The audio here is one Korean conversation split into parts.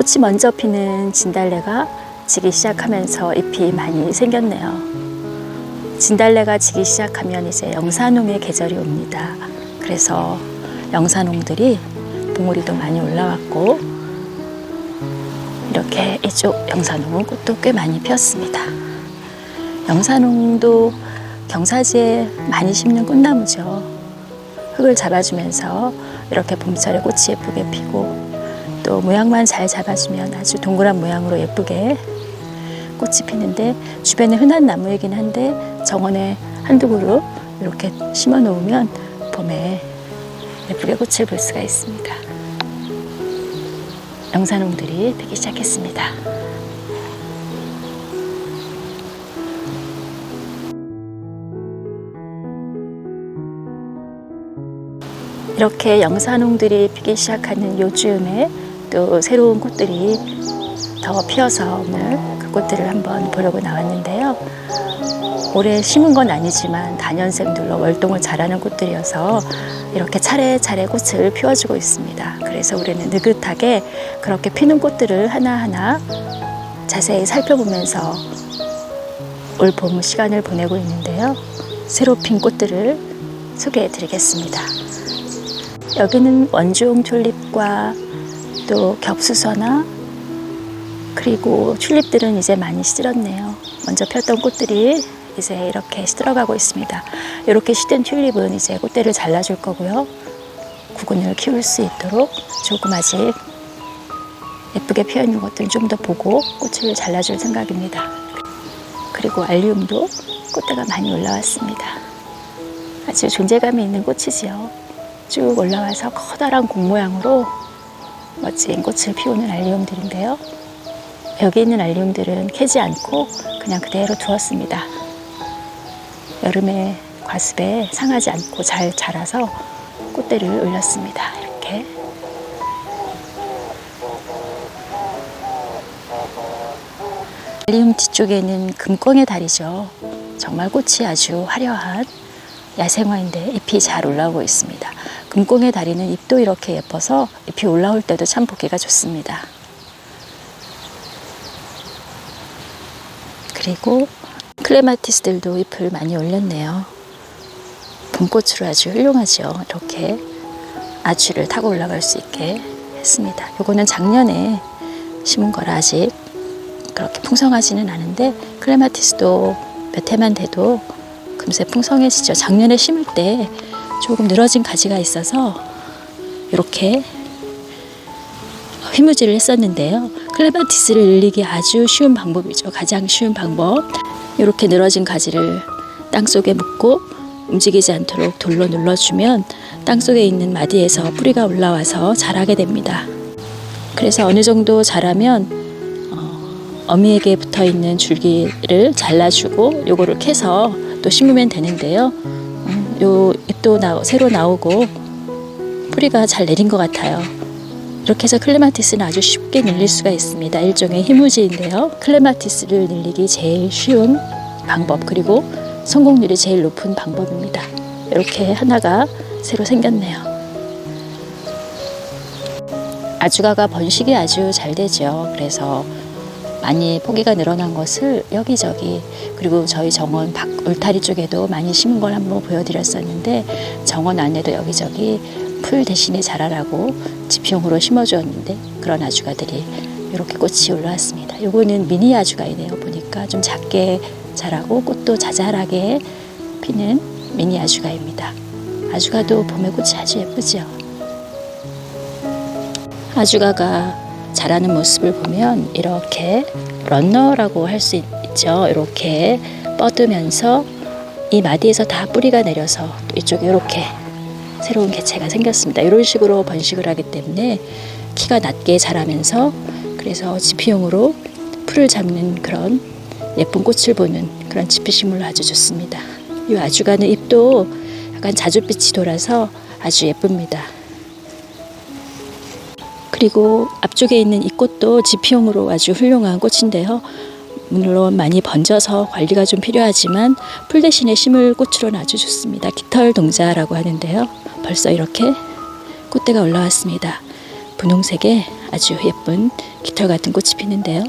꽃이 먼저 피는 진달래가 지기 시작하면서 잎이 많이 생겼네요. 진달래가 지기 시작하면 이제 영산홍의 계절이 옵니다. 그래서 영산홍들이 봉우리도 많이 올라왔고, 이렇게 이쪽 영산홍은 꽃도 꽤 많이 피었습니다. 영산홍도 경사지에 많이 심는 꽃나무죠. 흙을 잡아주면서 이렇게 봄철에 꽃이 예쁘게 피고, 또 모양만 잘 잡아주면 아주 동그란 모양으로 예쁘게 꽃이 피는데, 주변에 흔한 나무이긴 한데 정원에 한두 그루 이렇게 심어 놓으면 봄에 예쁘게 꽃을 볼 수가 있습니다. 영산홍들이 피기 시작했습니다. 이렇게 영산홍들이 피기 시작하는 요즘에 또 새로운 꽃들이 더 피어서 오늘 그 꽃들을 한번 보려고 나왔는데요. 올해 심은 건 아니지만 다년생들로 월동을 잘하는 꽃들이어서 이렇게 차례차례 꽃을 피워주고 있습니다. 그래서 우리는 느긋하게 그렇게 피는 꽃들을 하나하나 자세히 살펴보면서 올 봄 시간을 보내고 있는데요. 새로 핀 꽃들을 소개해 드리겠습니다. 여기는 원종 튤립과 또 격수서나, 그리고 튤립들은 이제 많이 시들었네요. 먼저 폈던 꽃들이 이제 이렇게 시들어가고 있습니다. 이렇게 시든 튤립은 이제 꽃대를 잘라줄 거고요. 구근을 키울 수 있도록 조금 아직 예쁘게 피어있는 것들은 좀 더 보고 꽃을 잘라줄 생각입니다. 그리고 알리움도 꽃대가 많이 올라왔습니다. 아주 존재감이 있는 꽃이지요. 쭉 올라와서 커다란 공 모양으로 멋진 꽃을 피우는 알리움들인데요. 여기 있는 알리움들은 캐지 않고 그냥 그대로 두었습니다. 여름에 과습에 상하지 않고 잘 자라서 꽃대를 올렸습니다. 이렇게. 알리움 뒤쪽에는 금꽁의 달이죠. 정말 꽃이 아주 화려한 야생화인데 잎이 잘 올라오고 있습니다. 금꽁의 다리는 잎도 이렇게 예뻐서 잎이 올라올 때도 참 보기가 좋습니다. 그리고 클레마티스들도 잎을 많이 올렸네요. 봄꽃으로 아주 훌륭하죠. 이렇게 아취를 타고 올라갈 수 있게 했습니다. 요거는 작년에 심은 거라 아직 그렇게 풍성하지는 않은데, 클레마티스도 몇 해만 돼도 금세 풍성해지죠. 작년에 심을 때 조금 늘어진 가지가 있어서 이렇게 휘무지를 했었는데요. 클레마티스를 늘리기 아주 쉬운 방법이죠. 가장 쉬운 방법. 이렇게 늘어진 가지를 땅속에 묻고 움직이지 않도록 돌로 눌러주면 땅속에 있는 마디에서 뿌리가 올라와서 자라게 됩니다. 그래서 어느 정도 자라면 어미에게 붙어있는 줄기를 잘라주고 요거를 캐서 또 심으면 되는데요. 요 잎도 새로 나오고 뿌리가 잘 내린 것 같아요. 이렇게 해서 클레마티스는 아주 쉽게 늘릴 수가 있습니다. 일종의 희무지인데요. 클레마티스를 늘리기 제일 쉬운 방법, 그리고 성공률이 제일 높은 방법입니다. 이렇게 하나가 새로 생겼네요. 아주가가 번식이 아주 잘 되죠. 그래서 많이 포기가 늘어난 것을 여기저기, 그리고 저희 정원 밖 울타리 쪽에도 많이 심은 걸 한번 보여드렸었는데, 정원 안에도 여기저기 풀 대신에 자라라고 지피용으로 심어주었는데 그런 아주가들이 이렇게 꽃이 올라왔습니다. 요거는 미니 아주가이네요. 보니까 좀 작게 자라고 꽃도 자잘하게 피는 미니 아주가입니다. 아주가도 봄에 꽃이 아주 예쁘죠. 아주가가 자라는 모습을 보면 이렇게 런너라고 할 수 있죠. 이렇게 뻗으면서 이 마디에서 다 뿌리가 내려서 또 이쪽에 이렇게 새로운 개체가 생겼습니다. 이런 식으로 번식을 하기 때문에 키가 낮게 자라면서, 그래서 지피용으로 풀을 잡는 그런 예쁜 꽃을 보는 그런 지피식물로 아주 좋습니다. 이 아주가는 잎도 약간 자줏빛이 돌아서 아주 예쁩니다. 그리고 앞쪽에 있는 이 꽃도 지피용으로 아주 훌륭한 꽃인데요. 물론 많이 번져서 관리가 좀 필요하지만 풀 대신에 심을 꽃으로는 아주 좋습니다. 깃털 동자라고 하는데요. 벌써 이렇게 꽃대가 올라왔습니다. 분홍색의 아주 예쁜 깃털 같은 꽃이 피는데요.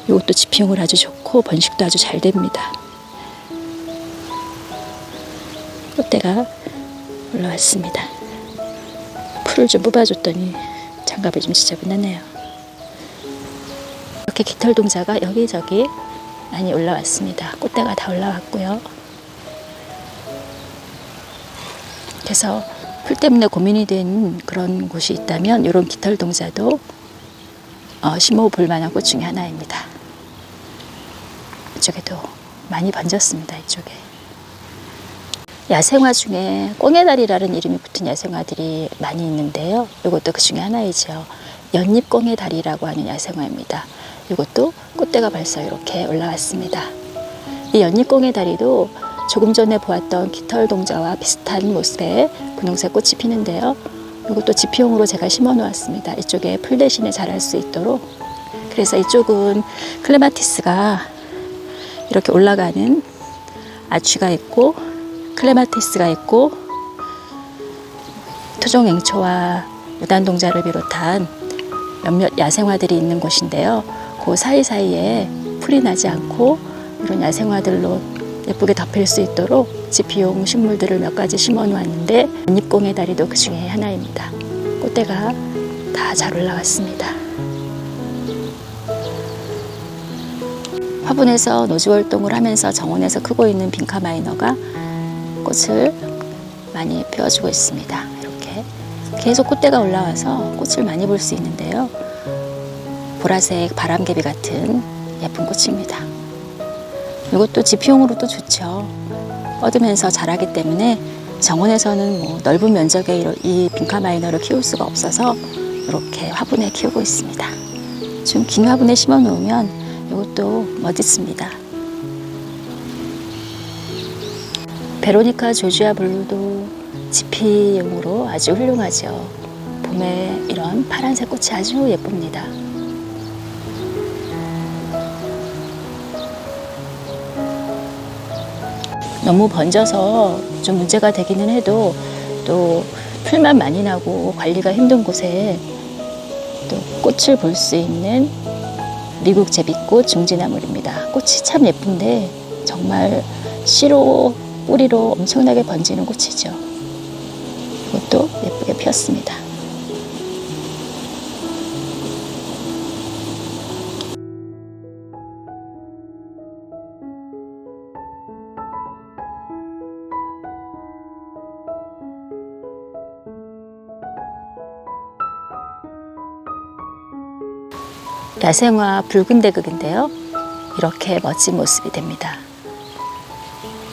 이것도 지피용으로 아주 좋고 번식도 아주 잘 됩니다. 꽃대가 올라왔습니다. 풀을 좀 뽑아줬더니 장갑이 좀 지저분하네요. 이렇게 깃털 동자가 여기저기 많이 올라왔습니다. 꽃대가 다 올라왔고요. 그래서 풀 때문에 고민이 된 그런 곳이 있다면 이런 깃털 동자도 심어볼 만한 꽃 중에 하나입니다. 이쪽에도 많이 번졌습니다. 이쪽에. 야생화 중에 꽁해다리라는 이름이 붙은 야생화들이 많이 있는데요. 이것도 그 중에 하나이죠. 연잎 꽁해다리라고 하는 야생화입니다. 이것도 꽃대가 벌써 이렇게 올라왔습니다. 이 연잎 꽁해다리도 조금 전에 보았던 깃털 동자와 비슷한 모습의 분홍색 꽃이 피는데요. 이것도 지피용으로 제가 심어 놓았습니다. 이쪽에 풀 대신에 자랄 수 있도록. 그래서 이쪽은 클레마티스가 이렇게 올라가는 아취가 있고 클레마티스가 있고 토종앵초와 무단동자를 비롯한 몇몇 야생화들이 있는 곳인데요. 그 사이사이에 풀이 나지 않고 이런 야생화들로 예쁘게 덮일 수 있도록 지피용 식물들을 몇 가지 심어 놓았는데 연잎꽁의 다리도 그 중에 하나입니다. 꽃대가 다 잘 올라왔습니다. 화분에서 노지 활동을 하면서 정원에서 크고 있는 빈카 마이너가 꽃을 많이 피워주고 있습니다. 이렇게 계속 꽃대가 올라와서 꽃을 많이 볼 수 있는데요. 보라색 바람개비 같은 예쁜 꽃입니다. 이것도 지피용으로도 좋죠. 뻗으면서 자라기 때문에 정원에서는 넓은 면적의 이 빈카 마이너를 키울 수가 없어서 이렇게 화분에 키우고 있습니다. 좀 긴 화분에 심어 놓으면 이것도 멋있습니다. 베로니카 조지아 블루도 지피용으로 아주 훌륭하죠. 봄에 이런 파란색 꽃이 아주 예쁩니다. 너무 번져서 좀 문제가 되기는 해도 또 풀만 많이 나고 관리가 힘든 곳에 또 꽃을 볼 수 있는 미국 제비꽃 중지나물입니다. 꽃이 참 예쁜데 정말 씨로 뿌리로 엄청나게 번지는 꽃이죠. 이것도 예쁘게 피었습니다. 야생화 붉은 대극인데요. 이렇게 멋진 모습이 됩니다.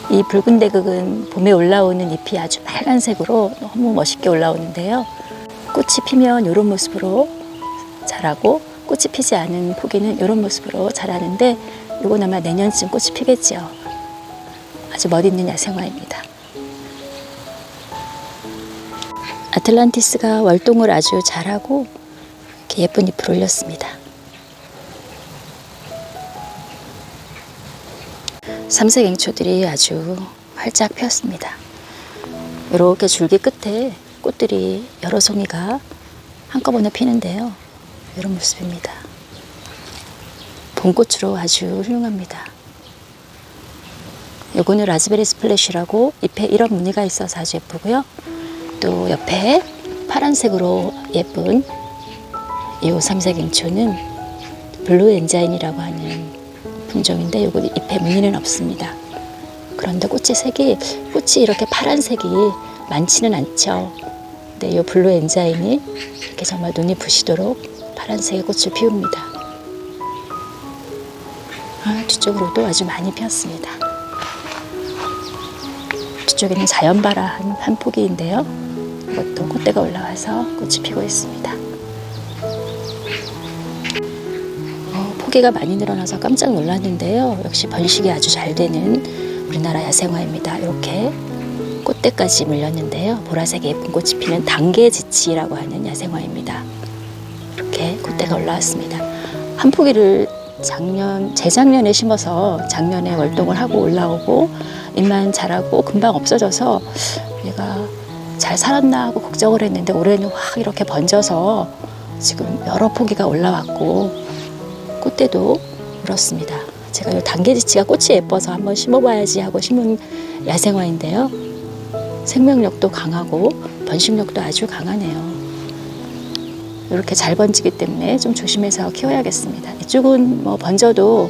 이 붉은 대극은 봄에 올라오는 잎이 아주 빨간색으로 너무 멋있게 올라오는데요. 꽃이 피면 이런 모습으로 자라고 꽃이 피지 않은 포기는 이런 모습으로 자라는데 이건 아마 내년쯤 꽃이 피겠죠. 아주 멋있는 야생화입니다. 아틀란티스가 월동을 아주 잘하고 이렇게 예쁜 잎을 올렸습니다. 삼색앵초들이 아주 활짝 피었습니다. 이렇게 줄기 끝에 꽃들이 여러 송이가 한꺼번에 피는데요. 이런 모습입니다. 봄꽃으로 아주 훌륭합니다. 요거는 라즈베리 스플래시라고 잎에 이런 무늬가 있어서 아주 예쁘고요. 또 옆에 파란색으로 예쁜 이 삼색앵초는 블루 엔자인이라고 하는 품종인데 요거 잎에 무늬는 없습니다. 그런데 꽃이 이렇게 파란색이 많지는 않죠. 근데 이 블루 엔자인이 이렇게 정말 눈이 부시도록 파란색의 꽃을 피웁니다. 뒤쪽으로도 아주 많이 피었습니다. 뒤쪽에는 자연바라 한 포기인데요. 이것도 꽃대가 올라와서 꽃이 피고 있습니다. 포기가 많이 늘어나서 깜짝 놀랐는데요. 역시 번식이 아주 잘 되는 우리나라 야생화입니다. 이렇게 꽃대까지 물렸는데요. 보라색의 예쁜 꽃이 피는 당개지치라고 하는 야생화입니다. 이렇게 꽃대가 올라왔습니다. 한 포기를 재작년에 심어서 작년에 월동을 하고 올라오고 잎만 자라고 금방 없어져서 얘가 잘 살았나 하고 걱정을 했는데 올해는 확 이렇게 번져서 지금 여러 포기가 올라왔고 꽃대도 물었습니다. 제가 이 단계지치가 꽃이 예뻐서 한번 심어봐야지 하고 심은 야생화인데요. 생명력도 강하고 번식력도 아주 강하네요. 이렇게 잘 번지기 때문에 좀 조심해서 키워야겠습니다. 이쪽은 뭐 번져도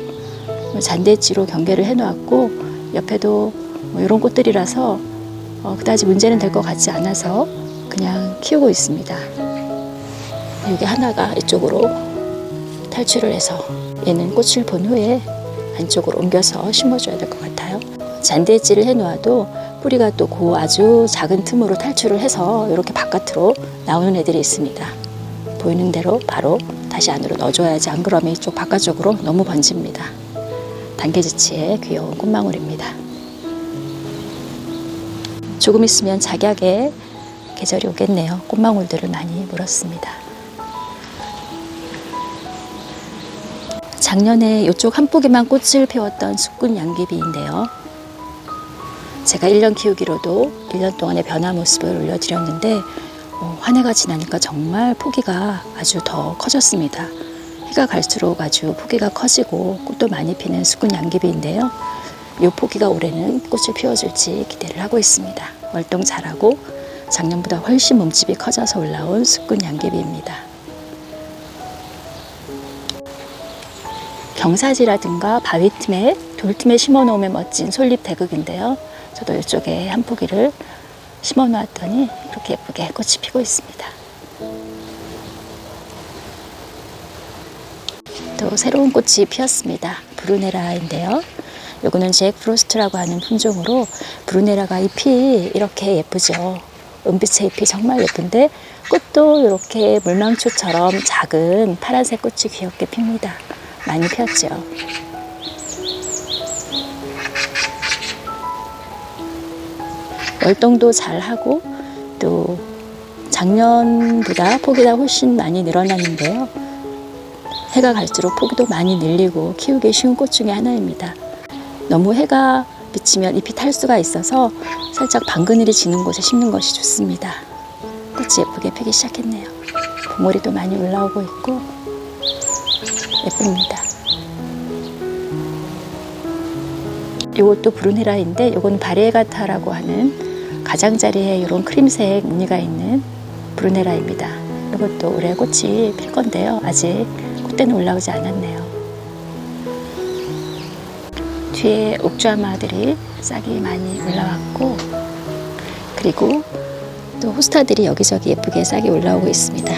잔대지로 경계를 해놓았고 옆에도 뭐 이런 꽃들이라서 그다지 문제는 될 것 같지 않아서 그냥 키우고 있습니다. 여기 하나가 이쪽으로 탈출을 해서 얘는 꽃을 본 후에 안쪽으로 옮겨서 심어줘야 될 것 같아요. 잔대지를 해놓아도 뿌리가 또 그 아주 작은 틈으로 탈출을 해서 이렇게 바깥으로 나오는 애들이 있습니다. 보이는 대로 바로 다시 안으로 넣어줘야지, 안 그러면 이쪽 바깥쪽으로 너무 번집니다. 단계지치의 귀여운 꽃망울입니다. 조금 있으면 작약의 계절이 오겠네요. 꽃망울들을 많이 물었습니다. 작년에 이쪽 한 포기만 꽃을 피웠던 숙군 양귀비인데요. 제가 1년 키우기로도 1년 동안의 변화 모습을 올려드렸는데 한 해가 지나니까 정말 포기가 아주 더 커졌습니다. 해가 갈수록 아주 포기가 커지고 꽃도 많이 피는 숙군 양귀비인데요. 이 포기가 올해는 꽃을 피워줄지 기대를 하고 있습니다. 월동 잘하고 작년보다 훨씬 몸집이 커져서 올라온 숙군 양귀비입니다. 경사지라든가 바위 틈에 돌 틈에 심어 놓으면 멋진 솔잎 대극인데요. 저도 이쪽에 한 포기를 심어 놓았더니 이렇게 예쁘게 꽃이 피고 있습니다. 또 새로운 꽃이 피었습니다. 브루네라인데요. 요거는 잭 프로스트라고 하는 품종으로 브루네라가 잎이 이렇게 예쁘죠. 은빛의 잎이 정말 예쁜데 꽃도 이렇게 물망초처럼 작은 파란색 꽃이 귀엽게 핍니다. 많이 피었죠. 월동도 잘하고 또 작년보다 포기가 훨씬 많이 늘어났는데요. 해가 갈수록 포기도 많이 늘리고 키우기 쉬운 꽃 중에 하나입니다. 너무 해가 비치면 잎이 탈 수가 있어서 살짝 방그늘이 지는 곳에 심는 것이 좋습니다. 꽃이 예쁘게 피기 시작했네요. 봉오리도 많이 올라오고 있고 예쁩니다. 이것도 브루네라인데 이건 바리에가타라고 하는 가장자리에 이런 크림색 무늬가 있는 브루네라입니다. 이것도 올해 꽃이 필 건데요. 아직 꽃대는 올라오지 않았네요. 뒤에 옥주아마들이 싹이 많이 올라왔고 그리고 또 호스타들이 여기저기 예쁘게 싹이 올라오고 있습니다.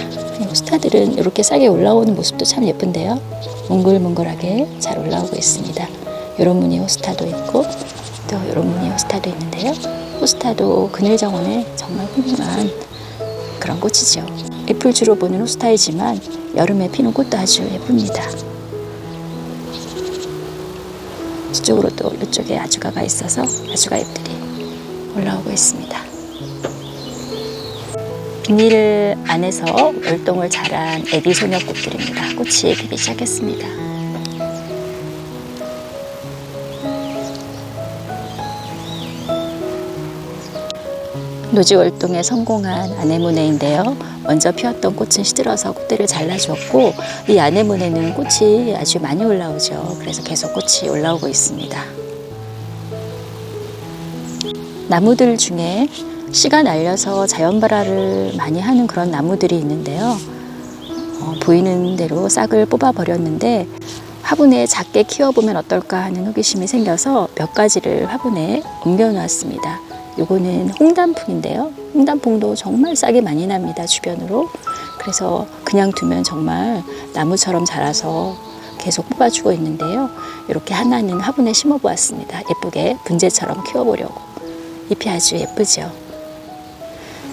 호스타들은 이렇게 싹이 올라오는 모습도 참 예쁜데요. 몽글몽글하게 잘 올라오고 있습니다. 이런 무늬 호스타도 있고 또 이런 무늬 호스타도 있는데요. 호스타도 그늘 정원에 정말 훌륭한 그런 꽃이죠. 잎을 주로 보는 호스타이지만 여름에 피는 꽃도 아주 예쁩니다. 이쪽으로 또 이쪽에 아주가가 있어서 아주가 잎들이 올라오고 있습니다. 비닐 안에서 월동을 잘한 애기 소녀꽃들입니다. 꽃이 피기 시작했습니다. 노지 월동에 성공한 아네모네인데요. 먼저 피었던 꽃은 시들어서 꽃대를 잘라주었고 이 아네모네는 꽃이 아주 많이 올라오죠. 그래서 계속 꽃이 올라오고 있습니다. 나무들 중에 씨가 날려서 자연발화를 많이 하는 그런 나무들이 있는데요. 보이는 대로 싹을 뽑아 버렸는데 화분에 작게 키워보면 어떨까 하는 호기심이 생겨서 몇 가지를 화분에 옮겨 놓았습니다. 요거는 홍단풍인데요. 홍단풍도 정말 싹이 많이 납니다. 주변으로. 그래서 그냥 두면 정말 나무처럼 자라서 계속 뽑아주고 있는데요. 이렇게 하나는 화분에 심어 보았습니다. 예쁘게 분재처럼 키워보려고. 잎이 아주 예쁘죠.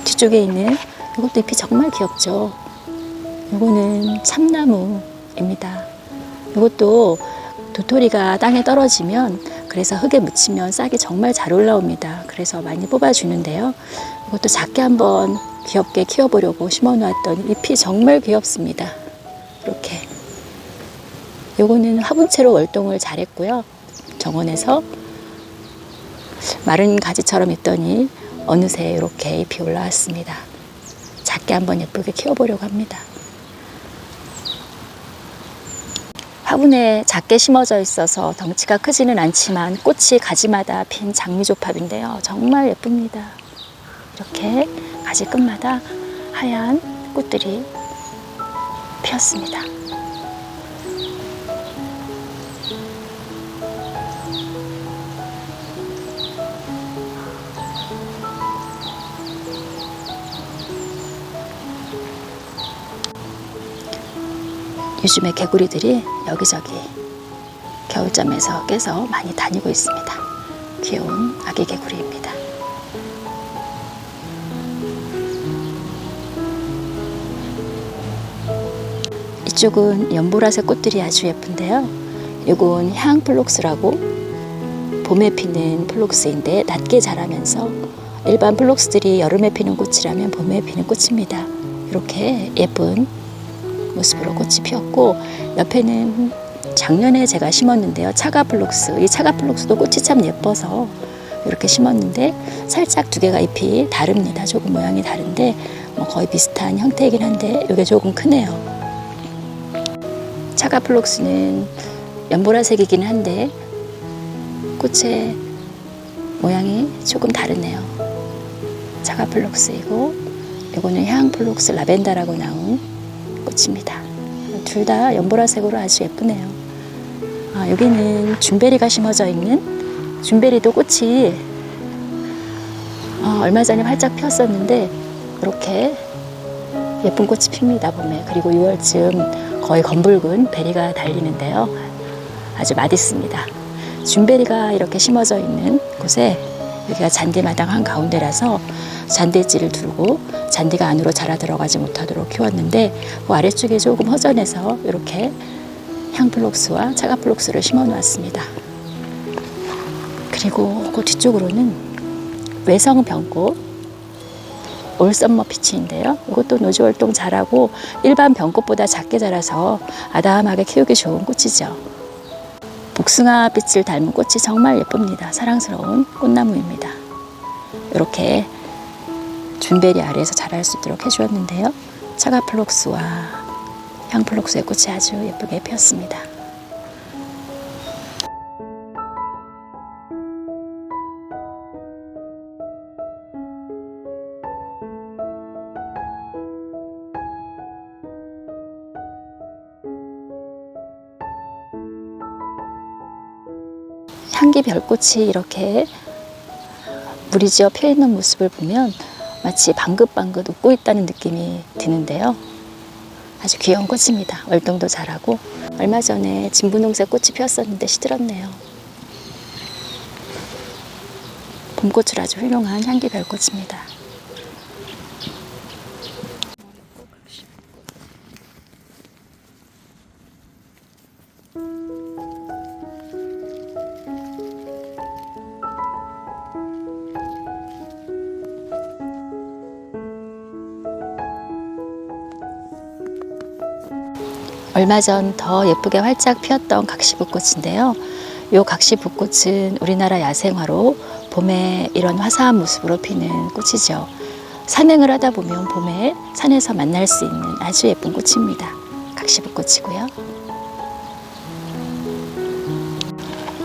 뒤쪽에 있는 이것도 잎이 정말 귀엽죠. 이거는 참나무입니다. 이것도 도토리가 땅에 떨어지면 그래서 흙에 묻히면 싹이 정말 잘 올라옵니다. 그래서 많이 뽑아주는데요. 이것도 작게 한번 귀엽게 키워보려고 심어놓았더니 잎이 정말 귀엽습니다. 이렇게. 이거는 화분채로 월동을 잘했고요. 정원에서 마른 가지처럼 있더니 어느새 이렇게 잎이 올라왔습니다. 작게 한번 예쁘게 키워보려고 합니다. 화분에 작게 심어져 있어서 덩치가 크지는 않지만 꽃이 가지마다 핀 장미조팝인데요. 정말 예쁩니다. 이렇게 가지 끝마다 하얀 꽃들이 피었습니다. 요즘에 개구리들이 여기저기 겨울잠에서 깨서 많이 다니고 있습니다. 귀여운 아기 개구리입니다. 이쪽은 연보라색 꽃들이 아주 예쁜데요. 이건 향플록스라고 봄에 피는 플록스인데 낮게 자라면서 일반 플록스들이 여름에 피는 꽃이라면 봄에 피는 꽃입니다. 이렇게 예쁜 모습으로 꽃이 피었고, 옆에는 작년에 제가 심었는데요. 차가플록스. 이 차가플록스도 꽃이 참 예뻐서 이렇게 심었는데 살짝 두 개가 잎이 다릅니다. 조금 모양이 다른데 거의 비슷한 형태이긴 한데 이게 조금 크네요. 차가플록스는 연보라색이긴 한데 꽃의 모양이 조금 다르네요. 차가플록스이고 이거는 향플록스 라벤더라고 나온 꽃입니다. 둘 다 연보라색으로 아주 예쁘네요. 여기는 준베리가 심어져 있는, 준베리도 꽃이 얼마 전에 활짝 피었었는데 이렇게 예쁜 꽃이 핍니다. 봄에. 그리고 6월쯤 거의 검붉은 베리가 달리는데요. 아주 맛있습니다. 준베리가 이렇게 심어져 있는 곳에, 여기가 잔디마당 한가운데라서 잔디찌를 두르고 잔디가 안으로 자라 들어가지 못하도록 키웠는데 그 아래쪽에 조금 허전해서 이렇게 향플록스와 차가플록스를 심어 놓았습니다. 그리고 그 뒤쪽으로는 외성병꽃 올썸머 피치인데요. 이것도 노지월동 잘하고 일반 병꽃보다 작게 자라서 아담하게 키우기 좋은 꽃이죠. 복숭아빛을 닮은 꽃이 정말 예쁩니다. 사랑스러운 꽃나무입니다. 이렇게 준베리 아래에서 자랄 수 있도록 해주었는데요. 차가플록스와 향플록스의 꽃이 아주 예쁘게 피었습니다. 향기별꽃이 이렇게 무리지어 피어있는 모습을 보면 마치 방긋방긋 웃고 있다는 느낌이 드는데요. 아주 귀여운 꽃입니다. 월동도 잘하고 얼마 전에 진분홍색 꽃이 피었었는데 시들었네요. 봄꽃으로 아주 훌륭한 향기별꽃입니다. 얼마 전 더 예쁘게 활짝 피었던 각시붓꽃인데요. 이 각시붓꽃은 우리나라 야생화로 봄에 이런 화사한 모습으로 피는 꽃이죠. 산행을 하다 보면 봄에 산에서 만날 수 있는 아주 예쁜 꽃입니다. 각시붓꽃이고요.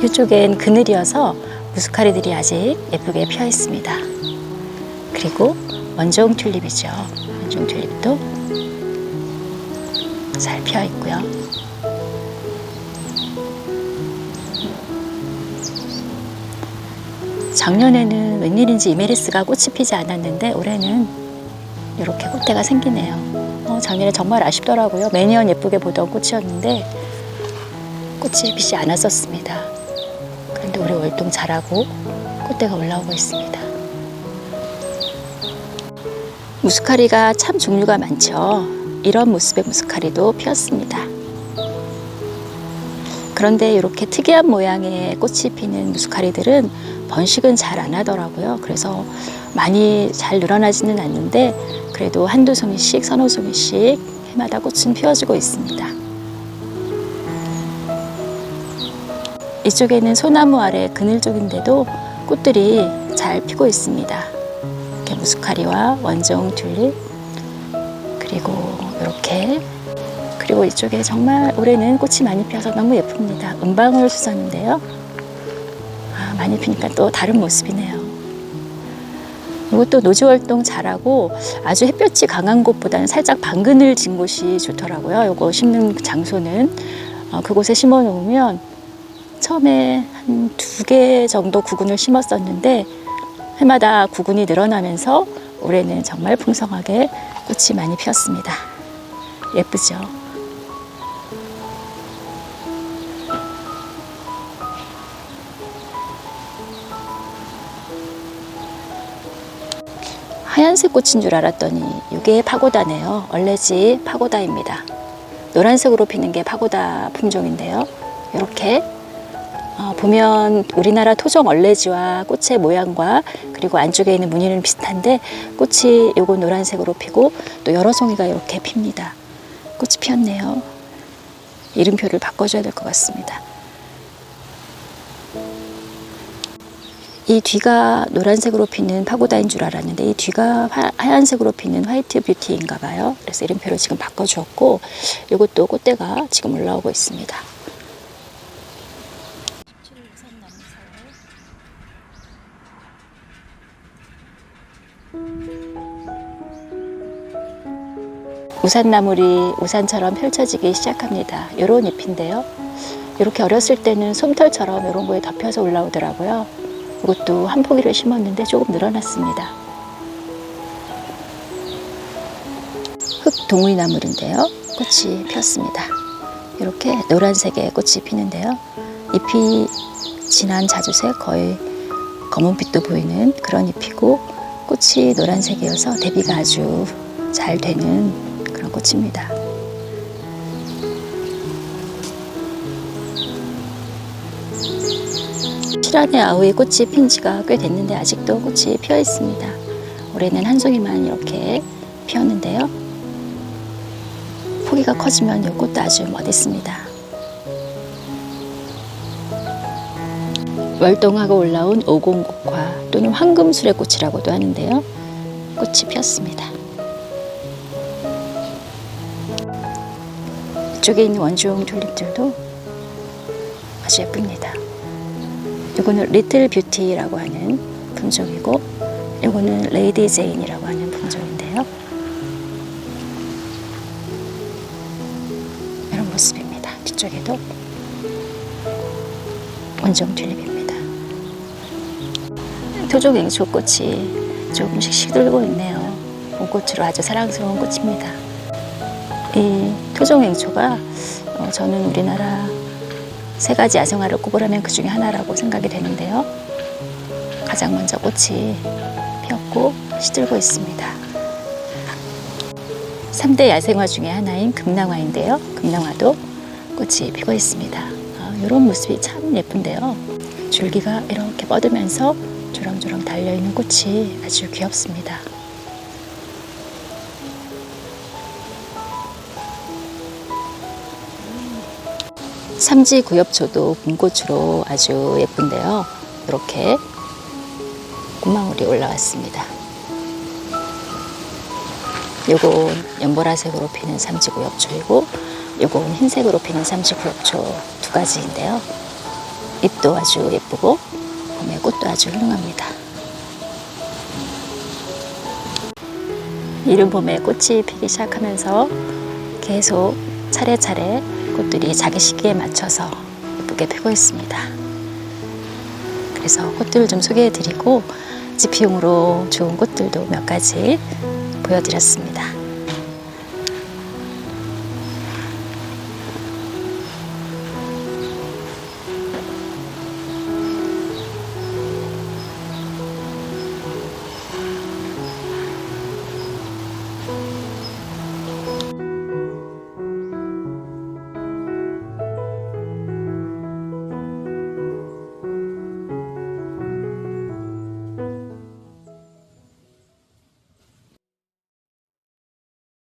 이쪽엔 그늘이어서 무스카리들이 아직 예쁘게 피어 있습니다. 그리고 원종 튤립이죠. 원종 튤립도 잘 피어 있고요. 작년에는 웬일인지 이메리스가 꽃이 피지 않았는데 올해는 이렇게 꽃대가 생기네요. 작년에 정말 아쉽더라고요. 매년 예쁘게 보던 꽃이었는데 꽃이 피지 않았었습니다. 그런데 올해 월동 잘하고 꽃대가 올라오고 있습니다. 무스카리가 참 종류가 많죠. 이런 모습의 무스카리도 피었습니다. 그런데 이렇게 특이한 모양의 꽃이 피는 무스카리들은 번식은 잘 안 하더라고요. 그래서 많이 잘 늘어나지는 않는데 그래도 한두 송이씩, 서너 송이씩 해마다 꽃은 피어주고 있습니다. 이쪽에는 소나무 아래 그늘 쪽인데도 꽃들이 잘 피고 있습니다. 이렇게 무스카리와 원종 튤립, 그리고 이렇게, 그리고 이쪽에 정말 올해는 꽃이 많이 피어서 너무 예쁩니다. 은방울 수선인데요. 많이 피니까 또 다른 모습이네요. 이것도 노지 활동 잘하고 아주 햇볕이 강한 곳보다는 살짝 방그늘 진 곳이 좋더라고요. 이거 심는 장소는 그곳에 심어 놓으면 처음에 한 2개 정도 구근을 심었었는데 해마다 구근이 늘어나면서 올해는 정말 풍성하게 꽃이 많이 피었습니다. 예쁘죠? 하얀색 꽃인 줄 알았더니 이게 파고다네요. 얼레지 파고다입니다. 노란색으로 피는 게 파고다 품종인데요. 이렇게 보면 우리나라 토종 얼레지와 꽃의 모양과 그리고 안쪽에 있는 무늬는 비슷한데 꽃이 요거 노란색으로 피고 또 여러 송이가 이렇게 핍니다. 꽃이 피었네요. 이름표를 바꿔줘야 될 것 같습니다. 이 뒤가 노란색으로 피는 파고다인 줄 알았는데 이 뒤가 하얀색으로 피는 화이트 뷰티인가 봐요. 그래서 이름표를 지금 바꿔주었고 이것도 꽃대가 지금 올라오고 있습니다. 우산나물이 우산처럼 펼쳐지기 시작합니다. 이런 잎인데요. 이렇게 어렸을 때는 솜털처럼 이런 거에 덮여서 올라오더라고요. 이것도 한 포기를 심었는데 조금 늘어났습니다. 흑동의나물인데요. 꽃이 폈습니다. 이렇게 노란색의 꽃이 피는데요. 잎이 진한 자주색, 거의 검은빛도 보이는 그런 잎이고 꽃이 노란색이어서 대비가 아주 잘 되는 그런 꽃입니다. 실안의 아우의 꽃이 핀 지가 꽤 됐는데 아직도 꽃이 피어 있습니다. 올해는 한 송이만 이렇게 피었는데요. 포기가 커지면 이 꽃도 아주 멋있습니다. 월동하고 올라온 오공국화 또는 황금수레꽃이라고도 하는데요. 꽃이 피었습니다. 이쪽에 있는 원종 튤립들도 아주 예쁩니다. 이거는 리틀 뷰티라고 하는 품종이고 이거는 레이디 제인이라고 하는 품종인데요. 이런 모습입니다. 뒤쪽에도 원종 튤립입니다. 토종 앵초꽃이 조금씩 시들고 있네요. 봄꽃으로 아주 사랑스러운 꽃입니다. 이 토종 앵초가 저는 우리나라 3가지 야생화를 꼽으라면 그 중에 하나라고 생각이 되는데요. 가장 먼저 꽃이 피었고 시들고 있습니다. 3대 야생화 중에 하나인 금낭화인데요. 금낭화도 꽃이 피고 있습니다. 이런 모습이 참 예쁜데요. 줄기가 이렇게 뻗으면서 조랑조랑 달려있는 꽃이 아주 귀엽습니다. 삼지구엽초도 봄꽃으로 아주 예쁜데요. 이렇게 꽃망울이 올라왔습니다. 요건 연보라색으로 피는 삼지구엽초이고 요건 흰색으로 피는 삼지구엽초 2가지인데요. 잎도 아주 예쁘고 봄의 꽃도 아주 훌륭합니다. 이른 봄에 꽃이 피기 시작하면서 계속 차례차례 꽃들이 자기 시기에 맞춰서 예쁘게 피고 있습니다. 그래서 꽃들 좀 소개해 드리고 집용으로 좋은 꽃들도 몇 가지 보여드렸습니다.